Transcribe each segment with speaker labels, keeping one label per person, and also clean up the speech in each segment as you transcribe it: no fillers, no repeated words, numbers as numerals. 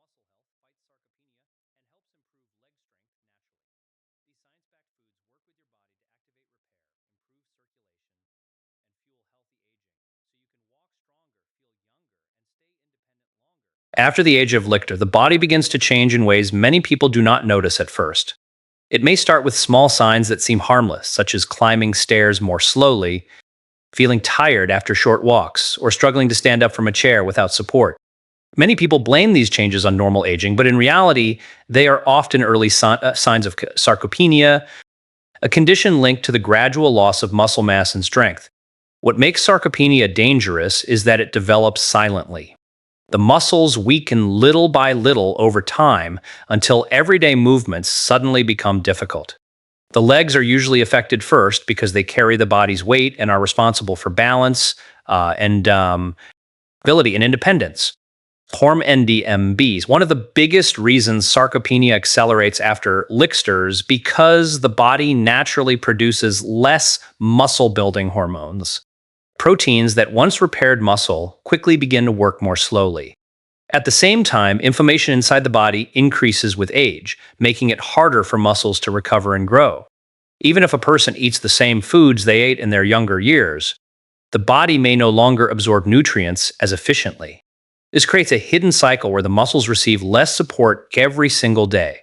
Speaker 1: muscle health, fights sarcopenia, and helps improve leg strength naturally. These science-backed foods work with your body to activate repair, improve circulation, and fuel healthy aging, so you can walk stronger, feel younger, and stay independent longer. After the age of Lichter, the body begins to change in ways many people do not notice at first. It may start with small signs that seem harmless, such as climbing stairs more slowly, feeling tired after short walks, or struggling to stand up from a chair without support. Many people blame these changes on normal aging, but in reality, they are often early signs of sarcopenia, a condition linked to the gradual loss of muscle mass and strength. What makes sarcopenia dangerous is that it develops silently. The muscles weaken little by little over time until everyday movements suddenly become difficult. The legs are usually affected first because they carry the body's weight and are responsible for balance and ability and independence. NDMBs. One of the biggest reasons sarcopenia accelerates after Lichter's because the body naturally produces less muscle-building hormones. Proteins that once repaired muscle quickly begin to work more slowly. At the same time, inflammation inside the body increases with age, making it harder for muscles to recover and grow. Even if a person eats the same foods they ate in their younger years, the body may no longer absorb nutrients as efficiently. This creates a hidden cycle where the muscles receive less support every single day.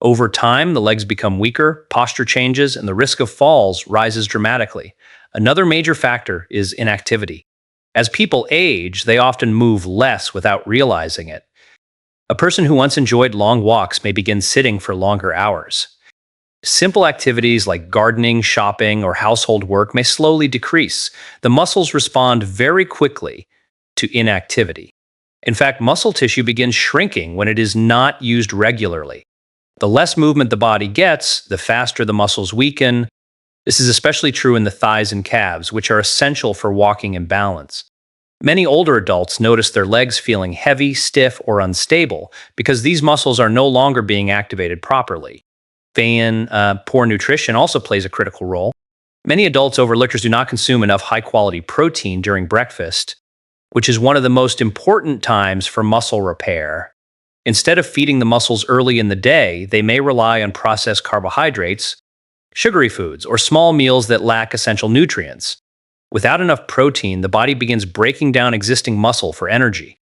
Speaker 1: Over time, the legs become weaker, posture changes, and the risk of falls rises dramatically. Another major factor is inactivity. As people age, they often move less without realizing it. A person who once enjoyed long walks may begin sitting for longer hours. Simple activities like gardening, shopping, or household work may slowly decrease. The muscles respond very quickly to inactivity. In fact, muscle tissue begins shrinking when it is not used regularly. The less movement the body gets, the faster the muscles weaken. This is especially true in the thighs and calves, which are essential for walking and balance. Many older adults notice their legs feeling heavy, stiff, or unstable because these muscles are no longer being activated properly. Poor nutrition also plays a critical role. Many adults over Lichters do not consume enough high-quality protein during breakfast, which is one of the most important times for muscle repair. Instead of feeding the muscles early in the day, they may rely on processed carbohydrates, sugary foods, or small meals that lack essential nutrients. Without enough protein, the body begins breaking down existing muscle for energy.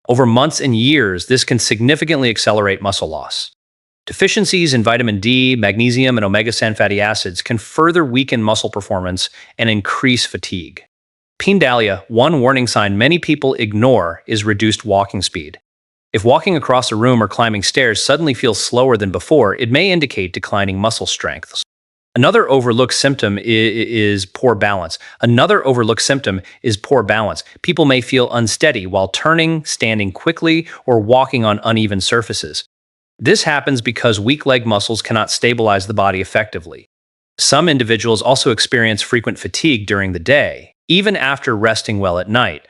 Speaker 1: Over months and years, this can significantly accelerate muscle loss. Deficiencies in vitamin D, magnesium, and omega-3 fatty acids can further weaken muscle performance and increase fatigue. Pindalia, one warning sign many people ignore, is reduced walking speed. If walking across a room or climbing stairs suddenly feels slower than before, it may indicate declining muscle strength. Another overlooked symptom is poor balance. People may feel unsteady while turning, standing quickly, or walking on uneven surfaces. This happens because weak leg muscles cannot stabilize the body effectively. Some individuals also experience frequent fatigue during the day, even after resting well at night.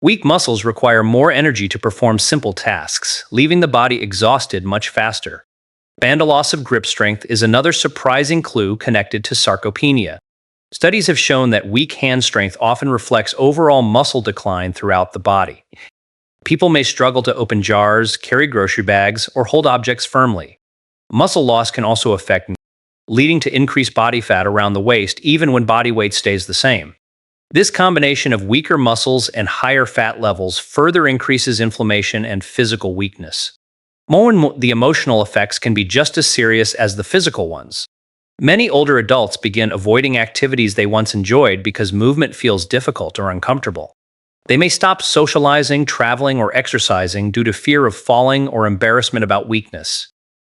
Speaker 1: Weak muscles require more energy to perform simple tasks, leaving the body exhausted much faster. Loss of grip strength is another surprising clue connected to sarcopenia. Studies have shown that weak hand strength often reflects overall muscle decline throughout the body. People may struggle to open jars, carry grocery bags, or hold objects firmly. Muscle loss can also affect, leading to increased body fat around the waist even when body weight stays the same. This combination of weaker muscles and higher fat levels further increases inflammation and physical weakness. The emotional effects can be just as serious as the physical ones. Many older adults begin avoiding activities they once enjoyed because movement feels difficult or uncomfortable. They may stop socializing, traveling, or exercising due to fear of falling or embarrassment about weakness.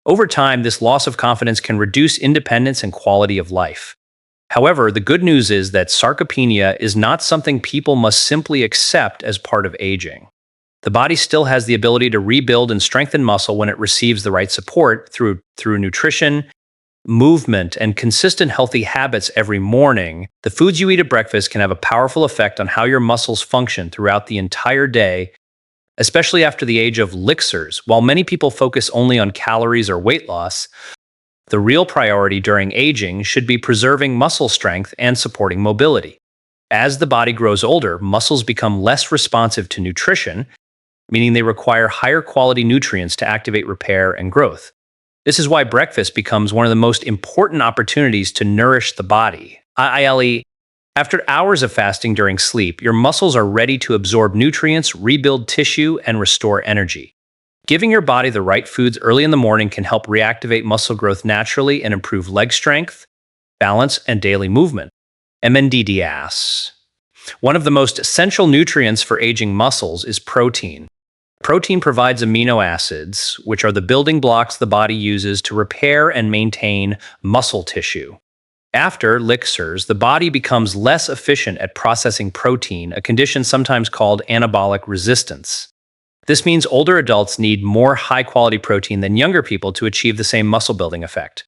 Speaker 1: Over time, this loss of confidence can reduce independence and quality of life. However, the good news is that sarcopenia is not something people must simply accept as part of aging. The body still has the ability to rebuild and strengthen muscle when it receives the right support through nutrition, movement, and consistent healthy habits every morning. The foods you eat at breakfast can have a powerful effect on how your muscles function throughout the entire day, especially after the age of Lichters. While many people focus only on calories or weight loss, the real priority during aging should be preserving muscle strength and supporting mobility. As the body grows older, muscles become less responsive to nutrition, meaning they require higher quality nutrients to activate repair and growth. This is why breakfast becomes one of the most important opportunities to nourish the body. I.e., after hours of fasting during sleep, your muscles are ready to absorb nutrients, rebuild tissue, and restore energy. Giving your body the right foods early in the morning can help reactivate muscle growth naturally and improve leg strength, balance, and daily movement. Energyboost. One of the most essential nutrients for aging muscles is protein. Protein provides amino acids, which are the building blocks the body uses to repair and maintain muscle tissue. After elixirs, the body becomes less efficient at processing protein, a condition sometimes called anabolic resistance. This means older adults need more high-quality protein than younger people to achieve the same muscle-building effect.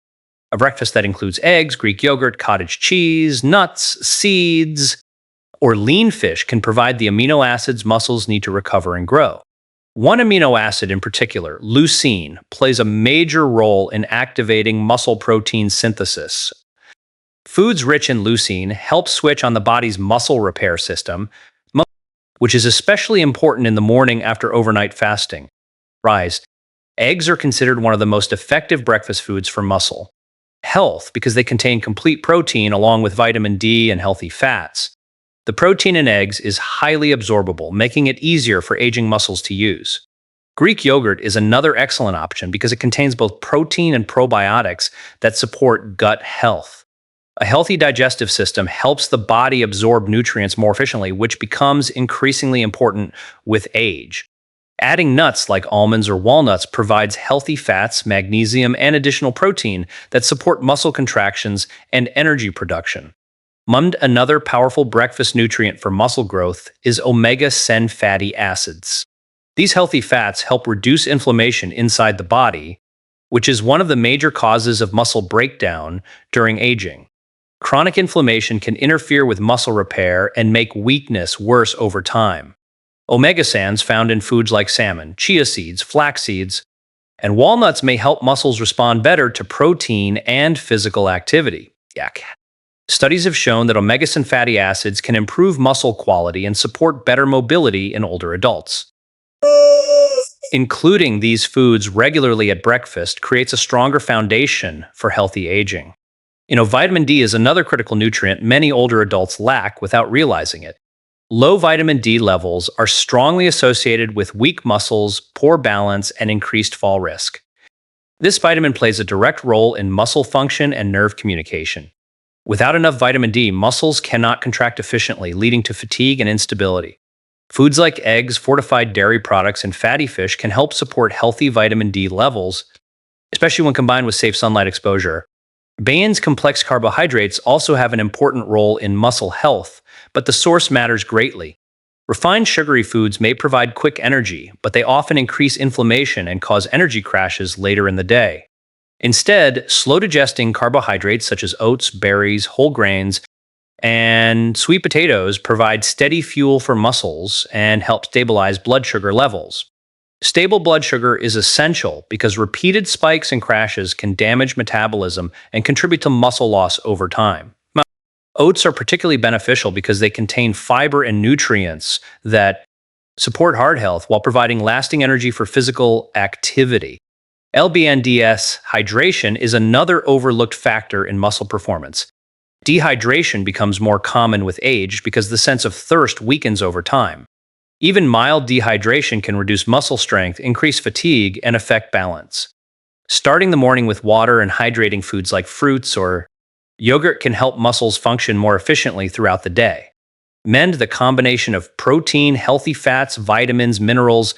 Speaker 1: A breakfast that includes eggs, Greek yogurt, cottage cheese, nuts, seeds, or lean fish can provide the amino acids muscles need to recover and grow. One amino acid in particular, leucine, plays a major role in activating muscle protein synthesis. Foods rich in leucine help switch on the body's muscle repair system, which is especially important in the morning after overnight fasting. Rise. Eggs are considered one of the most effective breakfast foods for muscle health because they contain complete protein along with vitamin D and healthy fats. The protein in eggs is highly absorbable, making it easier for aging muscles to use. Greek yogurt is another excellent option because it contains both protein and probiotics that support gut health. A healthy digestive system helps the body absorb nutrients more efficiently, which becomes increasingly important with age. Adding nuts like almonds or walnuts provides healthy fats, magnesium, and additional protein that support muscle contractions and energy production. Another powerful breakfast nutrient for muscle growth is omega-6 fatty acids. These healthy fats help reduce inflammation inside the body, which is one of the major causes of muscle breakdown during aging. Chronic inflammation can interfere with muscle repair and make weakness worse over time. Omega-6s found in foods like salmon, chia seeds, flax seeds, and walnuts may help muscles respond better to protein and physical activity. Yuck. Studies have shown that omega-6 fatty acids can improve muscle quality and support better mobility in older adults. Including these foods regularly at breakfast creates a stronger foundation for healthy aging. Vitamin D is another critical nutrient many older adults lack without realizing it. Low vitamin D levels are strongly associated with weak muscles, poor balance, and increased fall risk. This vitamin plays a direct role in muscle function and nerve communication. Without enough vitamin D, muscles cannot contract efficiently, leading to fatigue and instability. Foods like eggs, fortified dairy products, and fatty fish can help support healthy vitamin D levels, especially when combined with safe sunlight exposure. Bain's complex carbohydrates also have an important role in muscle health, but the source matters greatly. Refined sugary foods may provide quick energy, but they often increase inflammation and cause energy crashes later in the day. Instead, slow-digesting carbohydrates such as oats, berries, whole grains, and sweet potatoes provide steady fuel for muscles and help stabilize blood sugar levels. Stable blood sugar is essential because repeated spikes and crashes can damage metabolism and contribute to muscle loss over time. Oats are particularly beneficial because they contain fiber and nutrients that support heart health while providing lasting energy for physical activity. LBNDS hydration is another overlooked factor in muscle performance. Dehydration becomes more common with age because the sense of thirst weakens over time. Even mild dehydration can reduce muscle strength, increase fatigue, and affect balance. Starting the morning with water and hydrating foods like fruits or yogurt can help muscles function more efficiently throughout the day. The combination of protein, healthy fats, vitamins, minerals,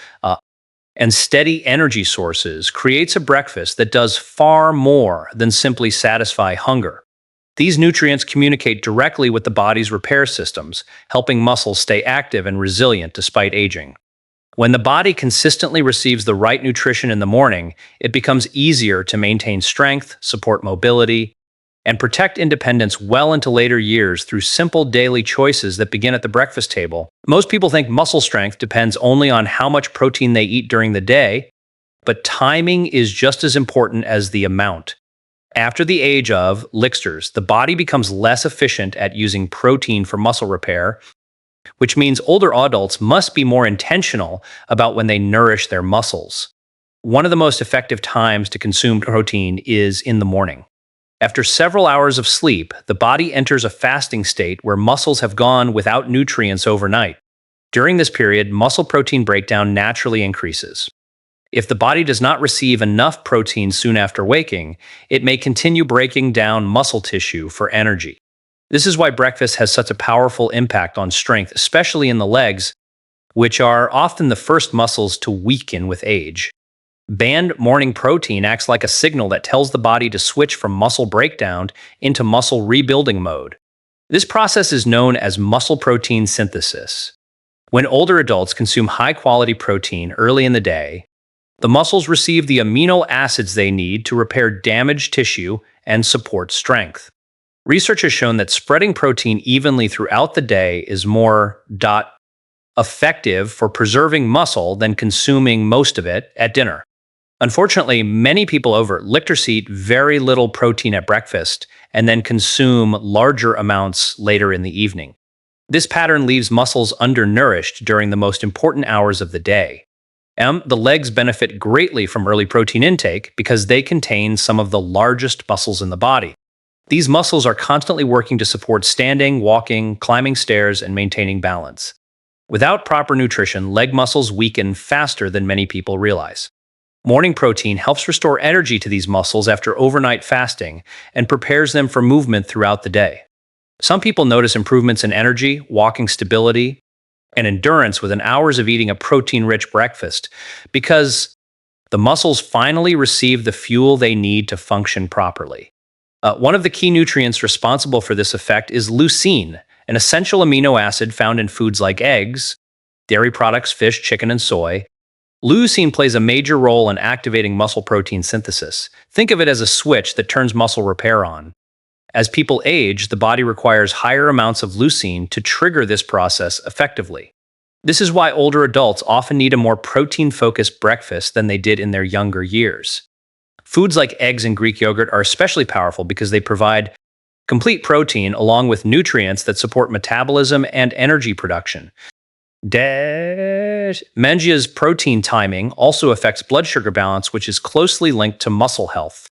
Speaker 1: and steady energy sources creates a breakfast that does far more than simply satisfy hunger. These nutrients communicate directly with the body's repair systems, helping muscles stay active and resilient despite aging. When the body consistently receives the right nutrition in the morning, it becomes easier to maintain strength, support mobility, and protect independence well into later years through simple daily choices that begin at the breakfast table. Most people think muscle strength depends only on how much protein they eat during the day, but timing is just as important as the amount. After the age of elixirs, the body becomes less efficient at using protein for muscle repair, which means older adults must be more intentional about when they nourish their muscles. One of the most effective times to consume protein is in the morning. After several hours of sleep, the body enters a fasting state where muscles have gone without nutrients overnight. During this period, muscle protein breakdown naturally increases. If the body does not receive enough protein soon after waking, it may continue breaking down muscle tissue for energy. This is why breakfast has such a powerful impact on strength, especially in the legs, which are often the first muscles to weaken with age. Banned morning protein acts like a signal that tells the body to switch from muscle breakdown into muscle rebuilding mode. This process is known as muscle protein synthesis. When older adults consume high-quality protein early in the day, the muscles receive the amino acids they need to repair damaged tissue and support strength. Research has shown that spreading protein evenly throughout the day is more effective for preserving muscle than consuming most of it at dinner. Unfortunately, many people eat very little protein at breakfast and then consume larger amounts later in the evening. This pattern leaves muscles undernourished during the most important hours of the day. The legs benefit greatly from early protein intake because they contain some of the largest muscles in the body. These muscles are constantly working to support standing, walking, climbing stairs, and maintaining balance. Without proper nutrition, leg muscles weaken faster than many people realize. Morning protein helps restore energy to these muscles after overnight fasting and prepares them for movement throughout the day. Some people notice improvements in energy, walking stability, and endurance within hours of eating a protein-rich breakfast because the muscles finally receive the fuel they need to function properly. One of the key nutrients responsible for this effect is leucine, an essential amino acid found in foods like eggs, dairy products, fish, chicken, and soy. Leucine plays a major role in activating muscle protein synthesis. Think of it as a switch that turns muscle repair on. As people age, the body requires higher amounts of leucine to trigger this process effectively. This is why older adults often need a more protein-focused breakfast than they did in their younger years. Foods like eggs and Greek yogurt are especially powerful because they provide complete protein along with nutrients that support metabolism and energy production. Mangia's protein timing also affects blood sugar balance, which is closely linked to muscle health.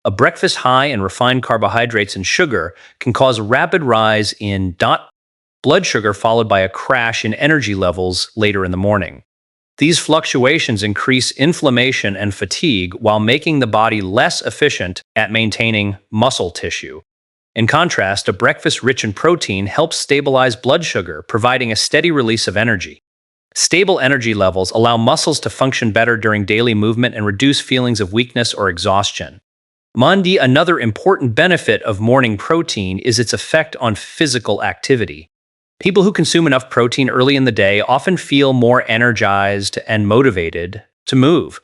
Speaker 1: A breakfast high in refined carbohydrates and sugar can cause a rapid rise in blood sugar followed by a crash in energy levels later in the morning. These fluctuations increase inflammation and fatigue while making the body less efficient at maintaining muscle tissue. In contrast, a breakfast rich in protein helps stabilize blood sugar, providing a steady release of energy. Stable energy levels allow muscles to function better during daily movement and reduce feelings of weakness or exhaustion. Another important benefit of morning protein is its effect on physical activity. People who consume enough protein early in the day often feel more energized and motivated to move.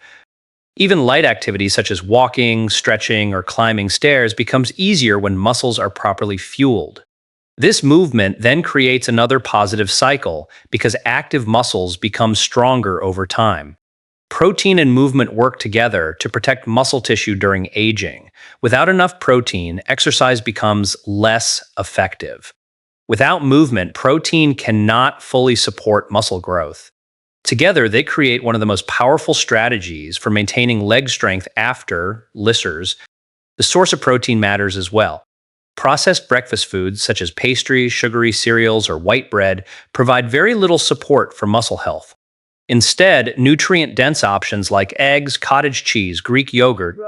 Speaker 1: Even light activities such as walking, stretching, or climbing stairs becomes easier when muscles are properly fueled. This movement then creates another positive cycle because active muscles become stronger over time. Protein and movement work together to protect muscle tissue during aging. Without enough protein, exercise becomes less effective. Without movement, protein cannot fully support muscle growth. Together, they create one of the most powerful strategies for maintaining leg strength after lissers. The source of protein matters as well. Processed breakfast foods such as pastries, sugary cereals, or white bread provide very little support for muscle health. Instead, nutrient-dense options like eggs, cottage cheese, Greek yogurt,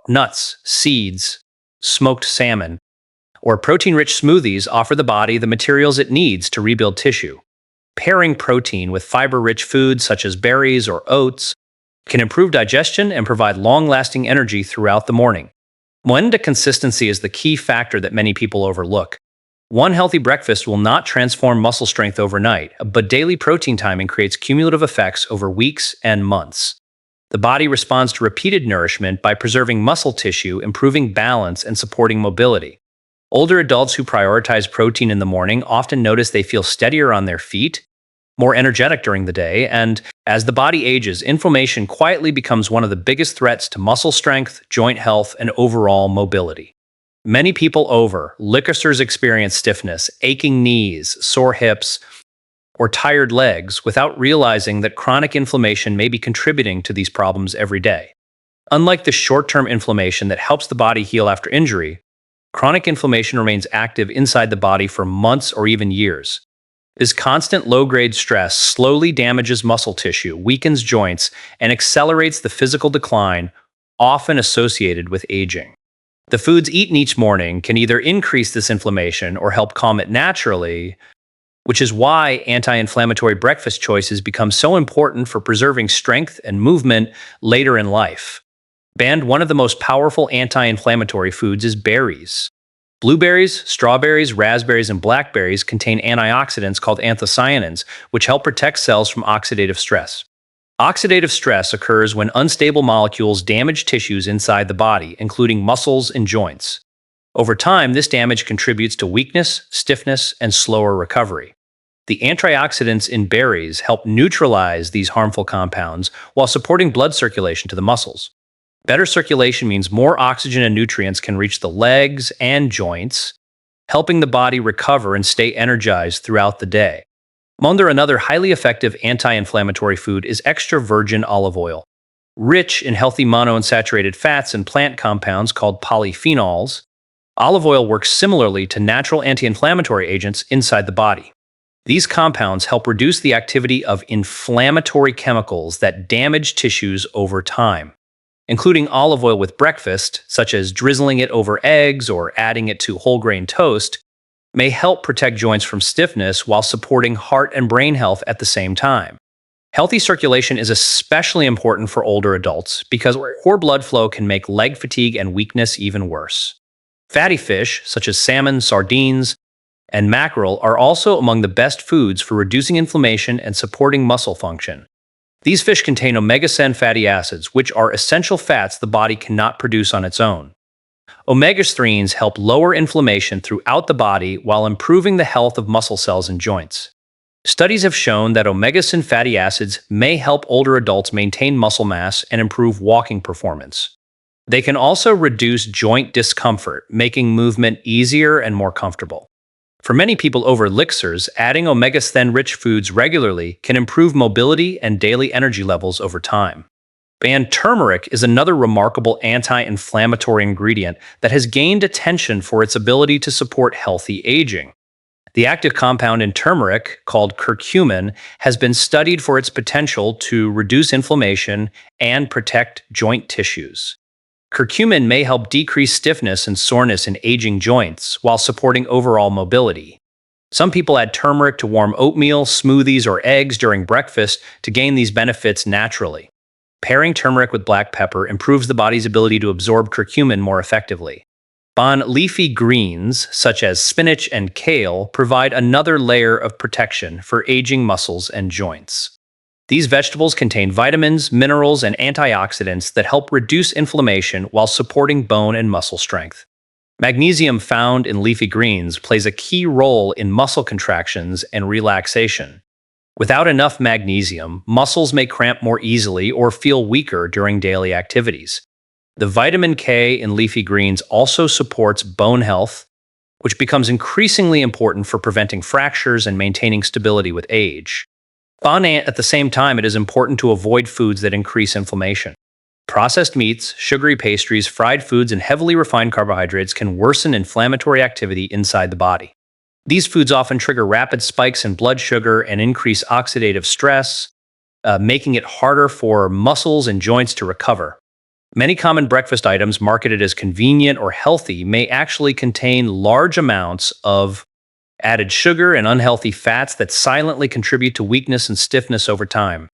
Speaker 1: nuts, seeds, smoked salmon, or protein-rich smoothies offer the body the materials it needs to rebuild tissue. Pairing protein with fiber-rich foods such as berries or oats can improve digestion and provide long-lasting energy throughout the morning. Consistency is the key factor that many people overlook. One healthy breakfast will not transform muscle strength overnight, but daily protein timing creates cumulative effects over weeks and months. The body responds to repeated nourishment by preserving muscle tissue, improving balance, and supporting mobility. Older adults who prioritize protein in the morning often notice they feel steadier on their feet, more energetic during the day, and as the body ages, inflammation quietly becomes one of the biggest threats to muscle strength, joint health, and overall mobility. Many people over licksters experience stiffness, aching knees, sore hips, or tired legs without realizing that chronic inflammation may be contributing to these problems every day. Unlike the short-term inflammation that helps the body heal after injury, chronic inflammation remains active inside the body for months or even years. This constant low-grade stress slowly damages muscle tissue, weakens joints, and accelerates the physical decline often associated with aging. The foods eaten each morning can either increase this inflammation or help calm it naturally, which is why anti-inflammatory breakfast choices become so important for preserving strength and movement later in life. One of the most powerful anti-inflammatory foods is berries. Blueberries, strawberries, raspberries, and blackberries contain antioxidants called anthocyanins, which help protect cells from oxidative stress. Oxidative stress occurs when unstable molecules damage tissues inside the body, including muscles and joints. Over time, this damage contributes to weakness, stiffness, and slower recovery. The antioxidants in berries help neutralize these harmful compounds while supporting blood circulation to the muscles. Better circulation means more oxygen and nutrients can reach the legs and joints, helping the body recover and stay energized throughout the day. Another highly effective anti-inflammatory food is extra virgin olive oil. Rich in healthy monounsaturated fats and plant compounds called polyphenols, olive oil works similarly to natural anti-inflammatory agents inside the body. These compounds help reduce the activity of inflammatory chemicals that damage tissues over time. Including olive oil with breakfast, such as drizzling it over eggs or adding it to whole grain toast, may help protect joints from stiffness while supporting heart and brain health at the same time. Healthy circulation is especially important for older adults because poor blood flow can make leg fatigue and weakness even worse. Fatty fish, such as salmon, sardines, and mackerel, are also among the best foods for reducing inflammation and supporting muscle function. These fish contain omega-3 fatty acids, which are essential fats the body cannot produce on its own. Omega-3s help lower inflammation throughout the body while improving the health of muscle cells and joints. Studies have shown that omega-3 fatty acids may help older adults maintain muscle mass and improve walking performance. They can also reduce joint discomfort, making movement easier and more comfortable. For many people over licksters, adding omega-3-rich foods regularly can improve mobility and daily energy levels over time. Turmeric is another remarkable anti-inflammatory ingredient that has gained attention for its ability to support healthy aging. The active compound in turmeric, called curcumin, has been studied for its potential to reduce inflammation and protect joint tissues. Curcumin may help decrease stiffness and soreness in aging joints while supporting overall mobility. Some people add turmeric to warm oatmeal, smoothies, or eggs during breakfast to gain these benefits naturally. Pairing turmeric with black pepper improves the body's ability to absorb curcumin more effectively. Leafy greens, such as spinach and kale, provide another layer of protection for aging muscles and joints. These vegetables contain vitamins, minerals, and antioxidants that help reduce inflammation while supporting bone and muscle strength. Magnesium found in leafy greens plays a key role in muscle contractions and relaxation. Without enough magnesium, muscles may cramp more easily or feel weaker during daily activities. The vitamin K in leafy greens also supports bone health, which becomes increasingly important for preventing fractures and maintaining stability with age. At the same time, it is important to avoid foods that increase inflammation. Processed meats, sugary pastries, fried foods, and heavily refined carbohydrates can worsen inflammatory activity inside the body. These foods often trigger rapid spikes in blood sugar and increase oxidative stress, making it harder for muscles and joints to recover. Many common breakfast items marketed as convenient or healthy may actually contain large amounts of added sugar and unhealthy fats that silently contribute to weakness and stiffness over time.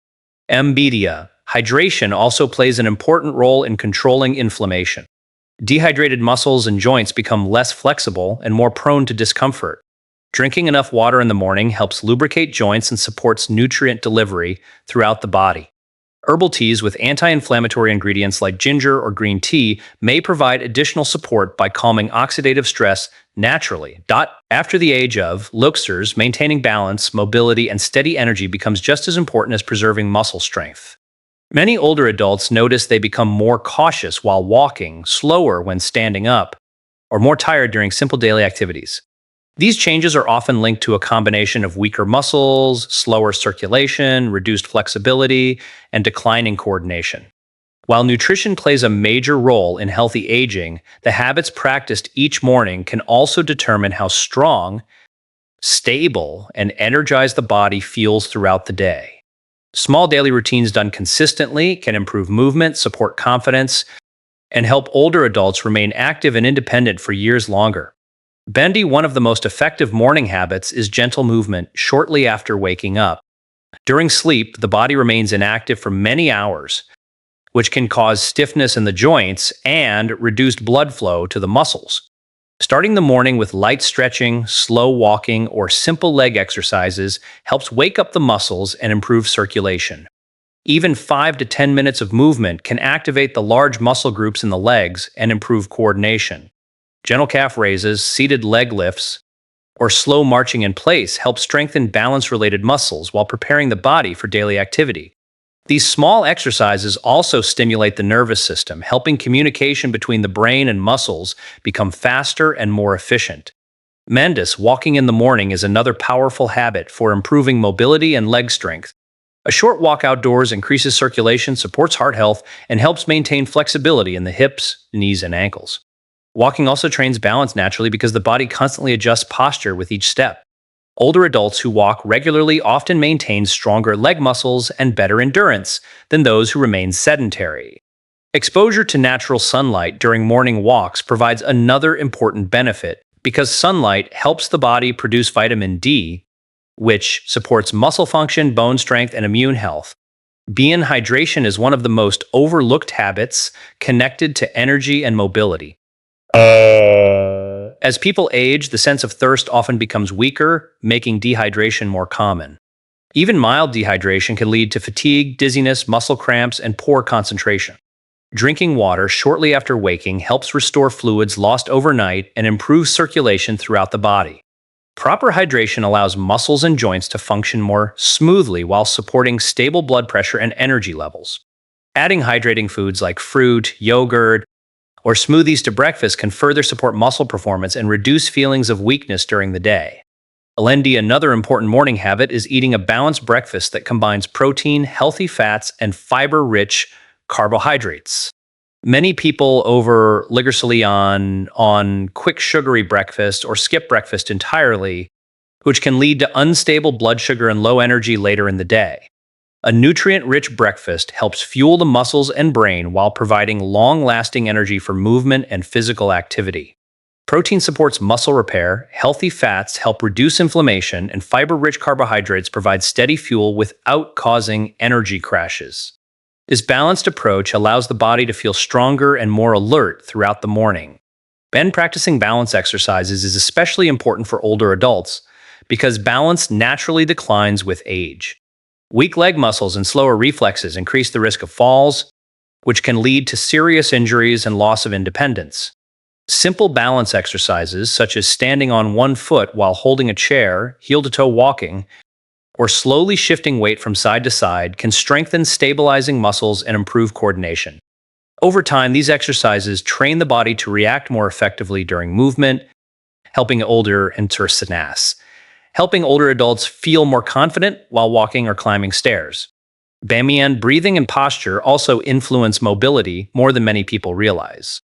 Speaker 1: Hydration also plays an important role in controlling inflammation. Dehydrated muscles and joints become less flexible and more prone to discomfort. Drinking enough water in the morning helps lubricate joints and supports nutrient delivery throughout the body. Herbal teas with anti-inflammatory ingredients like ginger or green tea may provide additional support by calming oxidative stress naturally. After the age of licksters, maintaining balance, mobility, and steady energy becomes just as important as preserving muscle strength. Many older adults notice they become more cautious while walking, slower when standing up, or more tired during simple daily activities. These changes are often linked to a combination of weaker muscles, slower circulation, reduced flexibility, and declining coordination. While nutrition plays a major role in healthy aging, the habits practiced each morning can also determine how strong, stable, and energized the body feels throughout the day. Small daily routines done consistently can improve movement, support confidence, and help older adults remain active and independent for years longer. Bendy, one of the most effective morning habits is gentle movement shortly after waking up. During sleep, the body remains inactive for many hours, which can cause stiffness in the joints and reduced blood flow to the muscles. Starting the morning with light stretching, slow walking, or simple leg exercises helps wake up the muscles and improve circulation. Even 5 to 10 minutes of movement can activate the large muscle groups in the legs and improve coordination. Gentle calf raises, seated leg lifts, or slow marching in place help strengthen balance-related muscles while preparing the body for daily activity. These small exercises also stimulate the nervous system, helping communication between the brain and muscles become faster and more efficient. Mendes, walking in the morning, is another powerful habit for improving mobility and leg strength. A short walk outdoors increases circulation, supports heart health, and helps maintain flexibility in the hips, knees, and ankles. Walking also trains balance naturally because the body constantly adjusts posture with each step. Older adults who walk regularly often maintain stronger leg muscles and better endurance than those who remain sedentary. Exposure to natural sunlight during morning walks provides another important benefit because sunlight helps the body produce vitamin D, which supports muscle function, bone strength, and immune health. Being hydration is one of the most overlooked habits connected to energy and mobility. As people age, the sense of thirst often becomes weaker, making dehydration more common. Even mild dehydration can lead to fatigue, dizziness, muscle cramps, and poor concentration. Drinking water shortly after waking helps restore fluids lost overnight and improve circulation throughout the body. Proper hydration allows muscles and joints to function more smoothly while supporting stable blood pressure and energy levels. Adding hydrating foods like fruit, yogurt, or smoothies to breakfast can further support muscle performance and reduce feelings of weakness during the day. Another important morning habit is eating a balanced breakfast that combines protein, healthy fats, and fiber-rich carbohydrates. Many people over-legally on quick sugary breakfast or skip breakfast entirely, which can lead to unstable blood sugar and low energy later in the day. A nutrient-rich breakfast helps fuel the muscles and brain while providing long-lasting energy for movement and physical activity. Protein supports muscle repair, healthy fats help reduce inflammation, and fiber-rich carbohydrates provide steady fuel without causing energy crashes. This balanced approach allows the body to feel stronger and more alert throughout the morning. Practicing balance exercises is especially important for older adults because balance naturally declines with age. Weak leg muscles and slower reflexes increase the risk of falls, which can lead to serious injuries and loss of independence. Simple balance exercises, such as standing on one foot while holding a chair, heel-to-toe walking, or slowly shifting weight from side to side, can strengthen stabilizing muscles and improve coordination. Over time, these exercises train the body to react more effectively during movement, helping older adults feel more confident while walking or climbing stairs. Breathing and posture also influence mobility more than many people realize.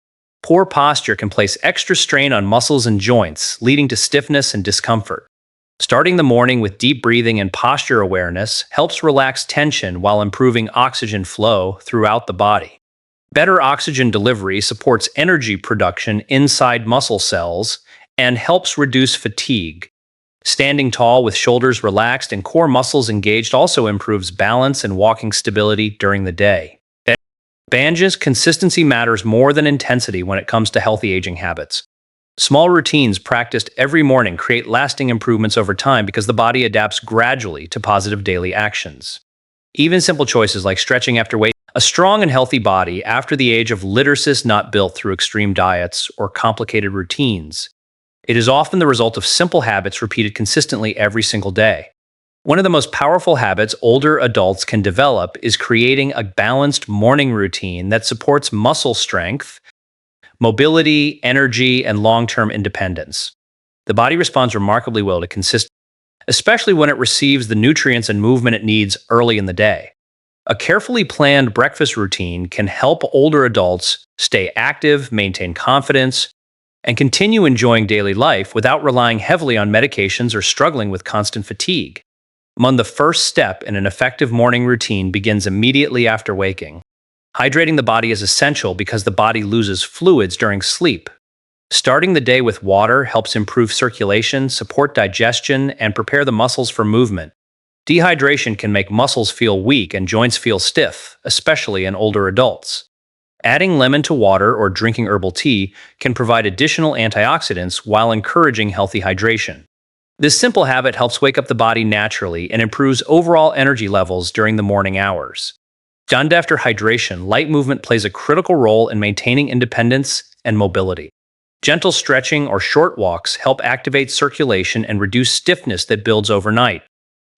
Speaker 1: Poor posture can place extra strain on muscles and joints, leading to stiffness and discomfort. Starting the morning with deep breathing and posture awareness helps relax tension while improving oxygen flow throughout the body. Better oxygen delivery supports energy production inside muscle cells and helps reduce fatigue. Standing tall with shoulders relaxed and core muscles engaged also improves balance and walking stability during the day. Consistency matters more than intensity when it comes to healthy aging habits. Small routines practiced every morning create lasting improvements over time because the body adapts gradually to positive daily actions. Even simple choices like stretching after weight. A strong and healthy body after the age of literacy is not built through extreme diets or complicated routines. It is often the result of simple habits repeated consistently every single day. One of the most powerful habits older adults can develop is creating a balanced morning routine that supports muscle strength, mobility, energy, and long-term independence. The body responds remarkably well to consistency, especially when it receives the nutrients and movement it needs early in the day. A carefully planned breakfast routine can help older adults stay active, maintain confidence, and continue enjoying daily life without relying heavily on medications or struggling with constant fatigue. The first step in an effective morning routine begins immediately after waking. Hydrating the body is essential because the body loses fluids during sleep. Starting the day with water helps improve circulation, support digestion, and prepare the muscles for movement. Dehydration can make muscles feel weak and joints feel stiff, especially in older adults. Adding lemon to water or drinking herbal tea can provide additional antioxidants while encouraging healthy hydration. This simple habit helps wake up the body naturally and improves overall energy levels during the morning hours. Done after hydration, light movement plays a critical role in maintaining independence and mobility. Gentle stretching or short walks help activate circulation and reduce stiffness that builds overnight.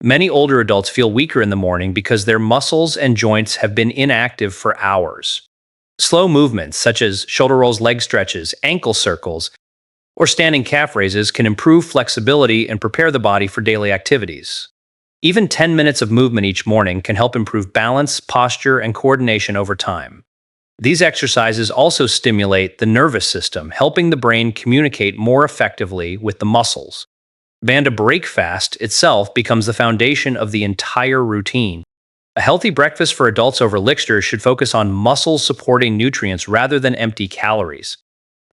Speaker 1: Many older adults feel weaker in the morning because their muscles and joints have been inactive for hours. Slow movements such as shoulder rolls, leg stretches, ankle circles, or standing calf raises can improve flexibility and prepare the body for daily activities. Even 10 minutes of movement each morning can help improve balance, posture, and coordination over time. These exercises also stimulate the nervous system, helping the brain communicate more effectively with the muscles. Breakfast itself becomes the foundation of the entire routine. A healthy breakfast for adults over licksters should focus on muscle-supporting nutrients rather than empty calories.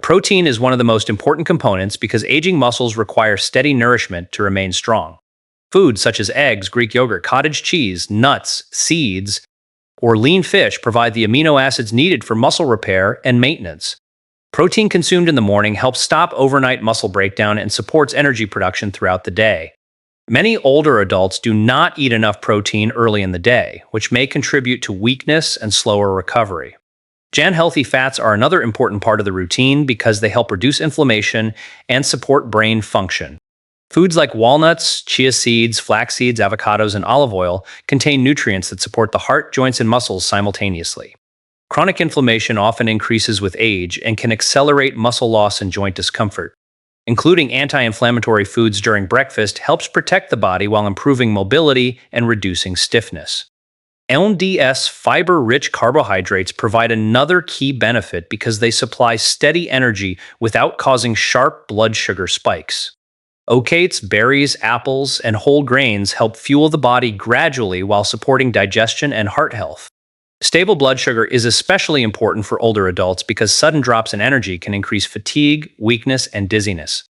Speaker 1: Protein is one of the most important components because aging muscles require steady nourishment to remain strong. Foods such as eggs, Greek yogurt, cottage cheese, nuts, seeds, or lean fish provide the amino acids needed for muscle repair and maintenance. Protein consumed in the morning helps stop overnight muscle breakdown and supports energy production throughout the day. Many older adults do not eat enough protein early in the day, which may contribute to weakness and slower recovery. Healthy fats are another important part of the routine because they help reduce inflammation and support brain function. Foods like walnuts, chia seeds, flax seeds, avocados, and olive oil contain nutrients that support the heart, joints, and muscles simultaneously. Chronic inflammation often increases with age and can accelerate muscle loss and joint discomfort. Including anti-inflammatory foods during breakfast helps protect the body while improving mobility and reducing stiffness. LDS fiber-rich carbohydrates provide another key benefit because they supply steady energy without causing sharp blood sugar spikes. Oats, berries, apples, and whole grains help fuel the body gradually while supporting digestion and heart health. Stable blood sugar is especially important for older adults because sudden drops in energy can increase fatigue, weakness, and dizziness.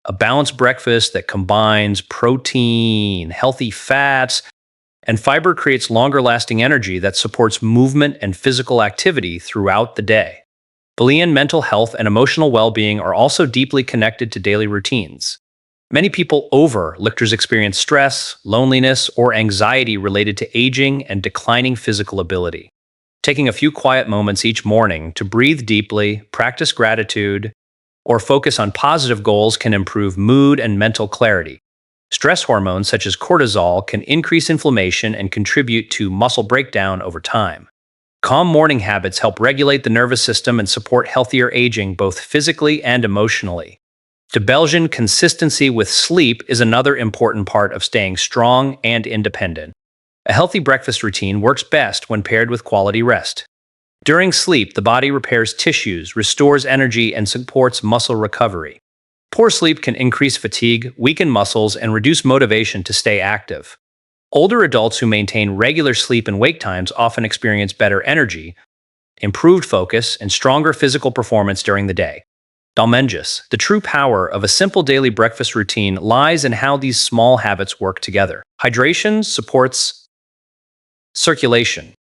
Speaker 1: A balanced breakfast that combines protein, healthy fats, and fiber creates longer-lasting energy that supports movement and physical activity throughout the day. Mental health and emotional well-being are also deeply connected to daily routines. Many people over licksters experience stress, loneliness, or anxiety related to aging and declining physical ability. Taking a few quiet moments each morning to breathe deeply, practice gratitude, or focus on positive goals can improve mood and mental clarity. Stress hormones such as cortisol can increase inflammation and contribute to muscle breakdown over time. Calm morning habits help regulate the nervous system and support healthier aging both physically and emotionally. Consistency with sleep is another important part of staying strong and independent. A healthy breakfast routine works best when paired with quality rest. During sleep, the body repairs tissues, restores energy, and supports muscle recovery. Poor sleep can increase fatigue, weaken muscles, and reduce motivation to stay active. Older adults who maintain regular sleep and wake times often experience better energy, improved focus, and stronger physical performance during the day. The true power of a simple daily breakfast routine lies in how these small habits work together. Hydration supports circulation.